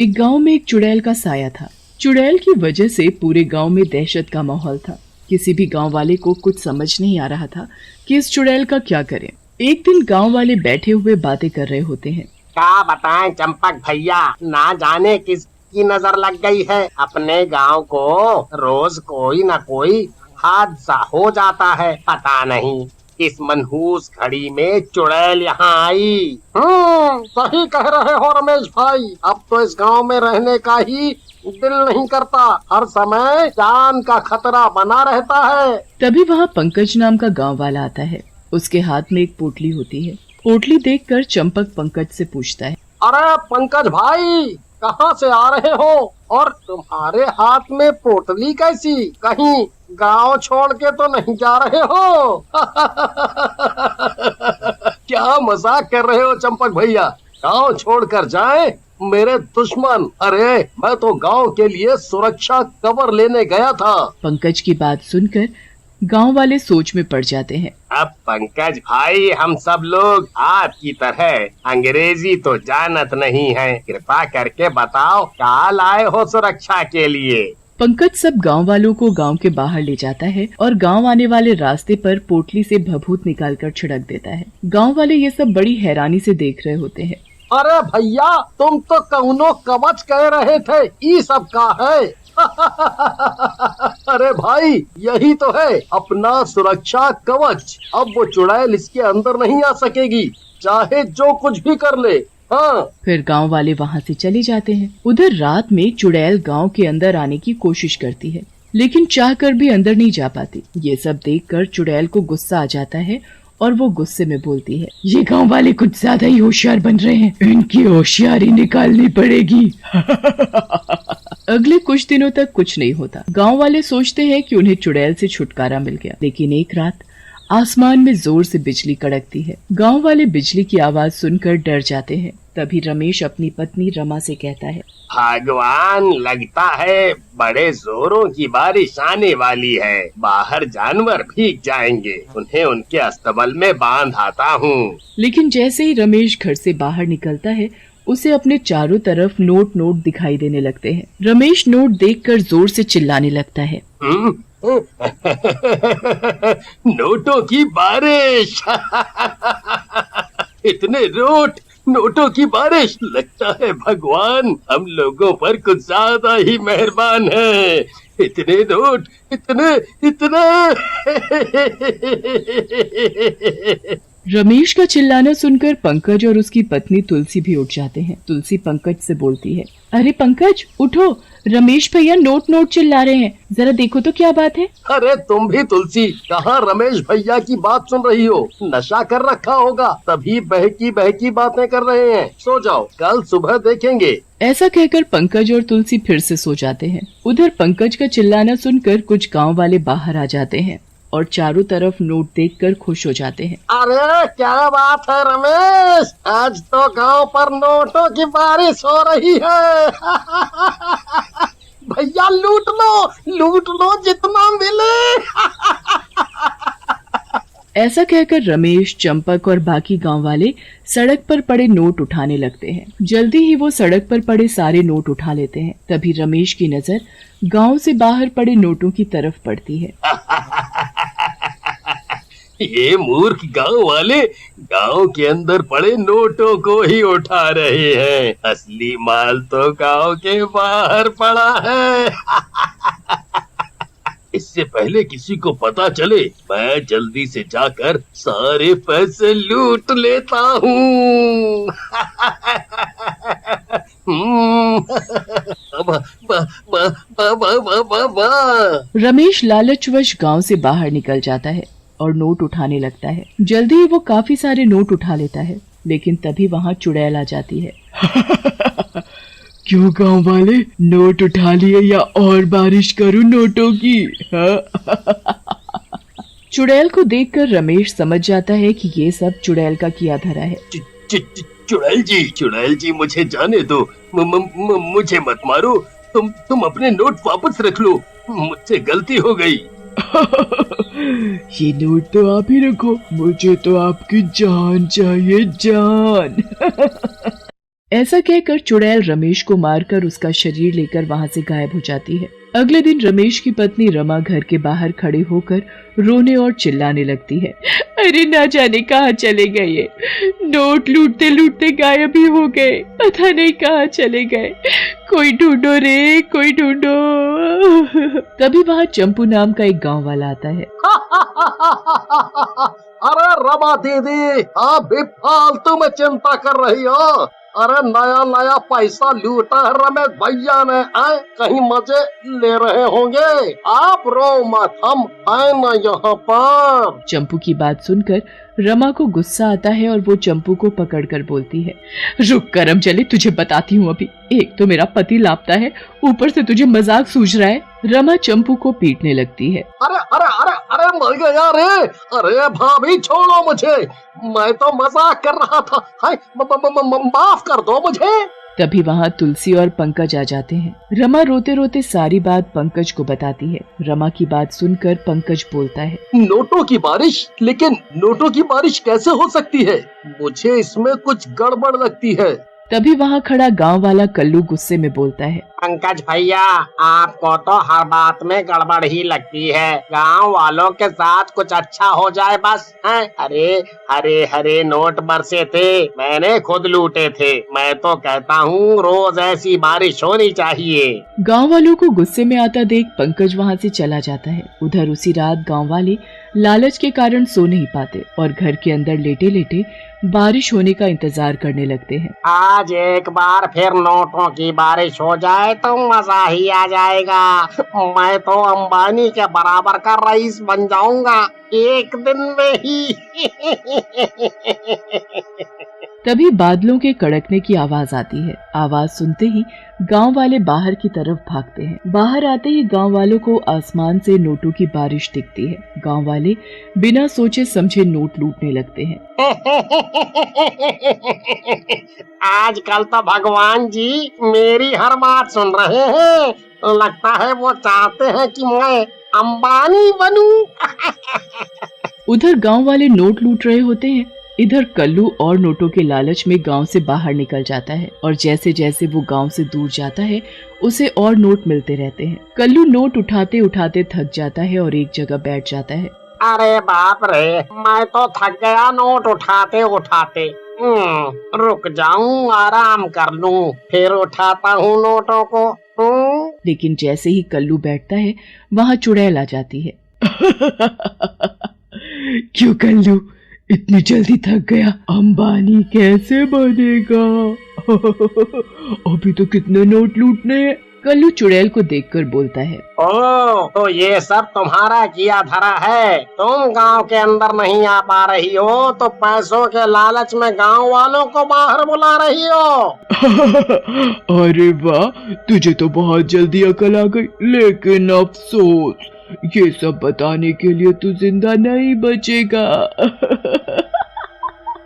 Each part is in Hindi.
एक गांव में एक चुड़ैल का साया था। चुड़ैल की वजह से पूरे गांव में दहशत का माहौल था। किसी भी गांव वाले को कुछ समझ नहीं आ रहा था कि इस चुड़ैल का क्या करें। एक दिन गांव वाले बैठे हुए बातें कर रहे होते हैं। क्या बताएं चंपक भैया, ना जाने किसकी नजर लग गई है। अपने गांव को रोज कोई न कोई हादसा हो जाता है। पता नहीं किस मनहूस घड़ी में चुड़ैल यहाँ आई। सही कह रहे हो रमेश भाई। अब तो इस गांव में रहने का ही दिल नहीं करता। हर समय जान का खतरा बना रहता है। तभी वहाँ पंकज नाम का गांव वाला आता है। उसके हाथ में एक पोटली होती है। पोटली देखकर चंपक पंकज से पूछता है, अरे पंकज भाई, कहाँ से आ रहे हो और तुम्हारे हाथ में पोटली कैसी? कहीं गांव छोड़ के तो नहीं जा रहे हो? क्या मजाक कर रहे हो चंपक भैया? गांव छोड़कर जाएं मेरे दुश्मन? अरे मैं तो गांव के लिए सुरक्षा कवर लेने गया था। पंकज की बात सुनकर गांव वाले सोच में पड़ जाते हैं। अब पंकज भाई, हम सब लोग आपकी तरह अंग्रेजी तो जानत नहीं है। कृपा करके बताओ क्या लाए हो सुरक्षा के लिए? पंकज सब गांव वालों को गांव के बाहर ले जाता है और गांव आने वाले रास्ते पर पोटली से भभूत निकालकर छिड़क देता है। गांव वाले ये सब बड़ी हैरानी से देख रहे होते हैं। अरे भैया, तुम तो कौनो कवच कह रहे थे, ये सब का है? अरे भाई, यही तो है अपना सुरक्षा कवच। अब वो चुड़ैल इसके अंदर नहीं आ सकेगी, चाहे जो कुछ भी कर ले। हाँ। फिर गांव वाले वहाँ से चले जाते हैं। उधर रात में चुड़ैल गांव के अंदर आने की कोशिश करती है, लेकिन चाहकर भी अंदर नहीं जा पाती। ये सब देखकर चुड़ैल को गुस्सा आ जाता है और वो गुस्से में बोलती है, ये गांव वाले कुछ ज्यादा ही होशियार बन रहे हैं, इनकी होशियारी निकालनी पड़ेगी। अगले कुछ दिनों तक कुछ नहीं होता। गांव वाले सोचते हैं कि उन्हें चुड़ैल से छुटकारा मिल गया। लेकिन एक रात आसमान में जोर से बिजली कड़कती है। गांव वाले बिजली की आवाज सुनकर डर जाते हैं। तभी रमेश अपनी पत्नी रमा से कहता है, भगवान, लगता है बड़े जोरों की बारिश आने वाली है। बाहर जानवर भीग जाएंगे, उन्हें उनके अस्तबल में बांध आता हूँ। लेकिन जैसे ही रमेश घर से बाहर निकलता है, उसे अपने चारों तरफ नोट दिखाई देने लगते हैं। रमेश नोट देखकर जोर से चिल्लाने लगता है, नोटों की बारिश। इतने नोटों की बारिश। लगता है भगवान हम लोगों पर कुछ ज्यादा ही मेहरबान है। इतने नोट, इतने। रमेश का चिल्लाना सुनकर पंकज और उसकी पत्नी तुलसी भी उठ जाते हैं। तुलसी पंकज से बोलती है, अरे पंकज उठो, रमेश भैया नोट चिल्ला रहे हैं, जरा देखो तो क्या बात है। अरे तुम भी तुलसी, कहाँ रमेश भैया की बात सुन रही हो? नशा कर रखा होगा, तभी बहकी बातें कर रहे हैं। सो जाओ, कल सुबह देखेंगे। ऐसा कहकर पंकज और तुलसी फिर से सो जाते हैं। उधर पंकज का चिल्लाना सुनकर कुछ गांव वाले बाहर आ जाते हैं और चारों तरफ नोट देखकर खुश हो जाते हैं। अरे क्या बात है रमेश, आज तो गांव पर नोटों की बारिश हो रही है। भैया लूट लो जितना मिले। ऐसा कहकर रमेश, चंपक और बाकी गांव वाले सड़क पर पड़े नोट उठाने लगते हैं। जल्दी ही वो सड़क पर पड़े सारे नोट उठा लेते हैं। तभी रमेश की नजर गांव से बाहर पड़े नोटों की तरफ पड़ती है। ये मूर्ख गांव वाले गांव के अंदर पड़े नोटों को ही उठा रहे हैं। असली माल तो गांव के बाहर पड़ा है। इससे पहले किसी को पता चले, मैं जल्दी से जाकर सारे पैसे लूट लेता हूँ। रमेश लालचवश गांव से बाहर निकल जाता है और नोट उठाने लगता है। जल्दी ही वो काफी सारे नोट उठा लेता है, लेकिन तभी वहाँ चुड़ैल आ जाती है। क्यों गांव वाले, नोट उठा लिए या और बारिश करूं नोटों की? चुड़ैल को देखकर रमेश समझ जाता है कि ये सब चुड़ैल का किया धरा है। चुड़ैल जी, मुझे जाने दो। मुझे मत मारो। तुम अपने नोट वापस रख लो, मुझसे गलती हो गई। ये नोट तो आप ही रखो, मुझे तो आपकी जान चाहिए, जान। ऐसा कहकर चुड़ैल रमेश को मारकर उसका शरीर लेकर वहाँ से गायब हो जाती है। अगले दिन रमेश की पत्नी रमा घर के बाहर खड़े होकर रोने और चिल्लाने लगती है। अरे ना जाने कहाँ चले गए ये, नोट लूटते लूटते गायब ही हो गए, पता नहीं कहाँ चले गए, कोई ढूंढो रे, कोई ढूंढो। तभी वहाँ चंपू नाम का एक गांव वाला आता है। अरे रमा दीदी, आप भी फालतू में चिंता कर रही हो। अरे नया नया पैसा लूटा है रमेश भैया ने, कहीं मजे ले रहे होंगे। आप रो मत, हम आए ना यहाँ पर। चंपू की बात सुनकर रमा को गुस्सा आता है और वो चंपू को पकड़कर बोलती है, रुक करम चले, तुझे बताती हूँ अभी। एक तो मेरा पति लापता है, ऊपर से तुझे मजाक सूझ रहा है। रमा चंपू को पीटने लगती है। अरे अरे अरे अरे मर गया रे। अरे भाभी छोड़ो मुझे, मैं तो मजाक कर रहा था। हाय माफ कर दो मुझे। तभी वहाँ तुलसी और पंकज आ जाते हैं। रमा रोते रोते सारी बात पंकज को बताती है। रमा की बात सुनकर पंकज बोलता है, नोटों की बारिश? लेकिन नोटों की बारिश कैसे हो सकती है? मुझे इसमें कुछ गड़बड़ लगती है। तभी वहाँ खड़ा गांव वाला कल्लू गुस्से में बोलता है, पंकज भैया, आपको तो हर बात में गड़बड़ ही लगती है। गांव वालों के साथ कुछ अच्छा हो जाए बस है। अरे हरे हरे नोट बरसे थे, मैंने खुद लूटे थे। मैं तो कहता हूँ रोज ऐसी बारिश होनी चाहिए। गांव वालों को गुस्से में आता देख पंकज वहाँ से चला जाता है। उधर उसी रात गांव वाले लालच के कारण सो नहीं पाते और घर के अंदर लेटे लेटे बारिश होने का इंतजार करने लगते हैं। आज एक बार फिर नोटों की बारिश हो जाए तो मजा ही आ जाएगा। मैं तो अंबानी के बराबर का रईस बन जाऊंगा एक दिन में ही। तभी बादलों के कड़कने की आवाज आती है। आवाज सुनते ही गांव वाले बाहर की तरफ भागते हैं। बाहर आते ही गांव वालों को आसमान से नोटों की बारिश दिखती है। गांव वाले बिना सोचे समझे नोट लूटने लगते हैं। आजकल तो भगवान जी मेरी हर बात सुन रहे हैं। लगता है वो चाहते हैं कि मैं अंबानी बनूं। उधर गांव वाले नोट लूट रहे होते हैं। इधर कल्लू और नोटों के लालच में गांव से बाहर निकल जाता है और जैसे जैसे वो गांव से दूर जाता है उसे और नोट मिलते रहते हैं। कल्लू नोट उठाते उठाते थक जाता है और एक जगह बैठ जाता है। अरे बाप रे, मैं तो थक गया नोट उठाते उठाते। रुक जाऊं, आराम कर लूं, फिर उठाता हूँ नोटों को। लेकिन जैसे ही कल्लू बैठता है वहाँ चुड़ैल आ जाती है। क्यों कल्लू, इतनी जल्दी थक गया? अंबानी कैसे बनेगा? अभी तो कितने नोट लूटने हैं। कल्लू चुड़ैल को देखकर बोलता है, ओ, तो ये सब तुम्हारा किया धरा है। तुम गांव के अंदर नहीं आ पा रही हो तो पैसों के लालच में गांव वालों को बाहर बुला रही हो। अरे वाह, तुझे तो बहुत जल्दी अकल आ गई। लेकिन अफसोस, ये सब बताने के लिए तू जिंदा नहीं बचेगा।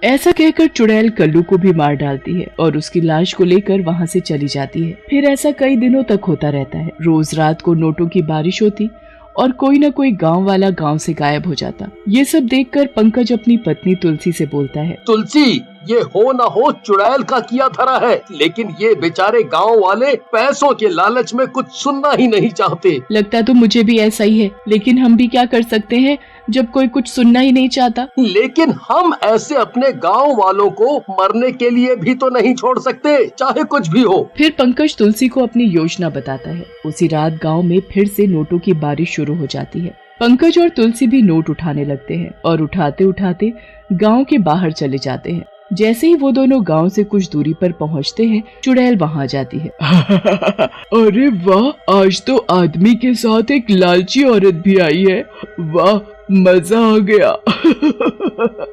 ऐसा कहकर चुड़ैल कल्लू को भी मार डालती है और उसकी लाश को लेकर वहाँ से चली जाती है। फिर ऐसा कई दिनों तक होता रहता है। रोज रात को नोटों की बारिश होती और कोई न कोई गांव वाला गांव से गायब हो जाता। ये सब देखकर पंकज अपनी पत्नी तुलसी से बोलता है, तुलसी, ये हो न हो चुड़ैल का किया धरा है, लेकिन ये बेचारे गांव वाले पैसों के लालच में कुछ सुनना ही नहीं चाहते। लगता तो मुझे भी ऐसा ही है, लेकिन हम भी क्या कर सकते हैं जब कोई कुछ सुनना ही नहीं चाहता। लेकिन हम ऐसे अपने गांव वालों को मरने के लिए भी तो नहीं छोड़ सकते, चाहे कुछ भी हो। फिर पंकज तुलसी को अपनी योजना बताता है। उसी रात गांव में फिर से नोटों की बारिश शुरू हो जाती है। पंकज और तुलसी भी नोट उठाने लगते हैं और उठाते उठाते गांव के बाहर चले जाते हैं। जैसे ही वो दोनों गांव से कुछ दूरी पर पहुंचते हैं, चुड़ैल वहां जाती है। अरे वाह, आज तो आदमी के साथ एक लालची औरत भी आई है। वाह, मजा आ गया।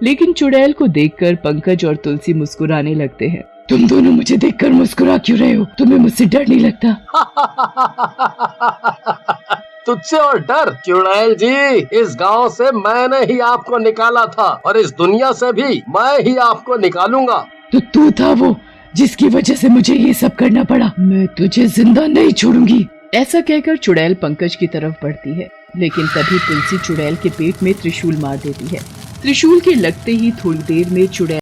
लेकिन चुड़ैल को देखकर पंकज और तुलसी मुस्कुराने लगते हैं। तुम दोनों मुझे देखकर मुस्कुरा क्यों रहे हो? तुम्हें मुझसे डर नहीं लगता? तुझसे और डर? चुड़ैल जी, इस गांव से मैंने ही आपको निकाला था और इस दुनिया से भी मैं ही आपको निकालूंगा। तो तू था वो जिसकी वजह से मुझे ये सब करना पड़ा। मैं तुझे जिंदा नहीं छोड़ूंगी। ऐसा कहकर चुड़ैल पंकज की तरफ बढ़ती है, लेकिन तभी तुलसी चुड़ैल के पेट में त्रिशूल मार देती है। त्रिशूल के लगते ही थोड़ी देर में चुड़ैल